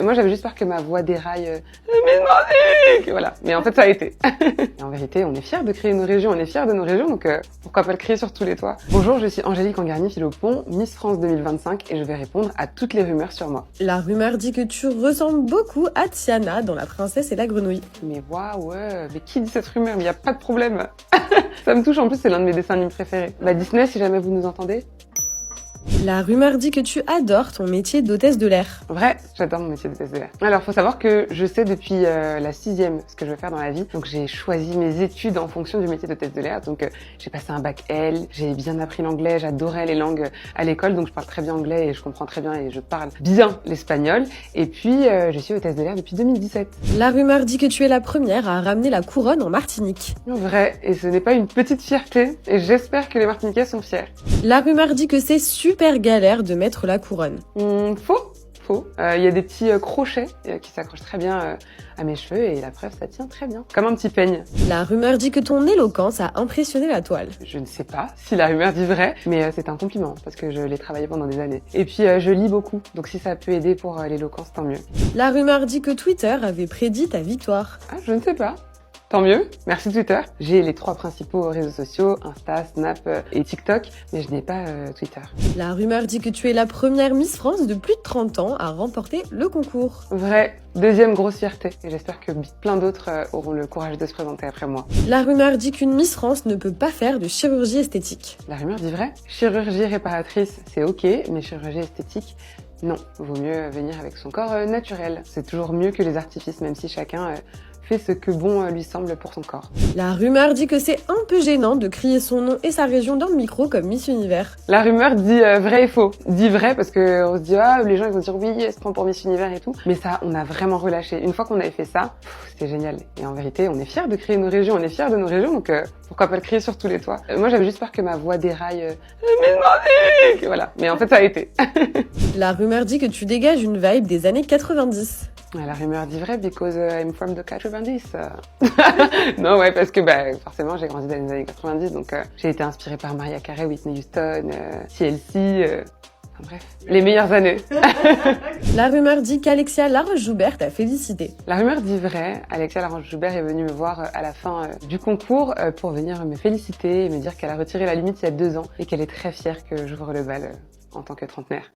Moi, j'avais juste peur que ma voix déraille. Miss voilà. Mais en fait, ça a été. Et en vérité, on est fiers de créer nos régions, on est fiers de nos régions, donc pourquoi pas le crier sur tous les toits. Bonjour, je suis Angélique Angarny-Philopon, Miss France 2025, et je vais répondre à toutes les rumeurs sur moi. La rumeur dit que tu ressembles beaucoup à Tiana dans La Princesse et la Grenouille. Mais waouh, mais qui dit cette rumeur? Mais y a pas de problème. Ça me touche, en plus, c'est l'un de mes dessins animés préférés. Bah Disney, si jamais vous nous entendez. La rumeur dit que tu adores ton métier d'hôtesse de l'air. Vrai, j'adore mon métier d'hôtesse de l'air. Alors, faut savoir que je sais depuis la 6e ce que je veux faire dans la vie. Donc, j'ai choisi mes études en fonction du métier d'hôtesse de l'air. Donc, j'ai passé un bac L, j'ai bien appris l'anglais, j'adorais les langues à l'école. Donc, je parle très bien anglais et je comprends très bien et je parle bien l'espagnol. Et puis, je suis hôtesse de l'air depuis 2017. La rumeur dit que tu es la première à ramener la couronne en Martinique. Vrai, et ce n'est pas une petite fierté. Et j'espère que les Martiniquais sont fiers. La rumeur dit que c'est super galère de mettre la couronne. Faux. Il y a des petits crochets qui s'accrochent très bien à mes cheveux et la preuve, ça tient très bien. Comme un petit peigne. La rumeur dit que ton éloquence a impressionné la toile. Je ne sais pas si la rumeur dit vrai, mais c'est un compliment parce que je l'ai travaillé pendant des années. Et puis je lis beaucoup, donc si ça peut aider pour l'éloquence, tant mieux. La rumeur dit que Twitter avait prédit ta victoire. Ah, je ne sais pas. Tant mieux, merci Twitter. J'ai les 3 principaux réseaux sociaux, Insta, Snap et TikTok, mais je n'ai pas Twitter. La rumeur dit que tu es la première Miss France de plus de 30 ans à remporter le concours. Vrai, deuxième grosse fierté, et j'espère que plein d'autres auront le courage de se présenter après moi. La rumeur dit qu'une Miss France ne peut pas faire de chirurgie esthétique. La rumeur dit vrai. Chirurgie réparatrice, c'est ok, mais chirurgie esthétique, non. Vaut mieux venir avec son corps naturel. C'est toujours mieux que les artifices, même si chacun fait ce que bon lui semble pour son corps. La rumeur dit que c'est un peu gênant de crier son nom et sa région dans le micro comme Miss Univers. La rumeur dit vrai et faux. Dit vrai parce que on se dit ah les gens ils vont dire oui elle se prend pour Miss Univers et tout. Mais ça on a vraiment relâché. Une fois qu'on avait fait ça, c'était génial. Et en vérité on est fiers de créer nos régions, on est fiers de nos régions donc pourquoi pas le crier sur tous les toits. Moi j'avais juste peur que ma voix déraille. Mais voilà. Mais en fait ça a été. La rumeur dit que tu dégages une vibe des années 90. La rumeur dit vrai because I'm from the 90. Non ouais parce que forcément j'ai grandi dans les années 90 donc j'ai été inspirée par Mariah Carey, Whitney Houston, TLC, enfin bref, les meilleures années. La rumeur dit qu'Alexia Laroche-Joubert t'a félicité. La rumeur dit vrai, Alexia Laroche-Joubert est venue me voir à la fin du concours pour venir me féliciter et me dire qu'elle a retiré la limite il y a 2 ans et qu'elle est très fière que j'ouvre le bal en tant que trentenaire.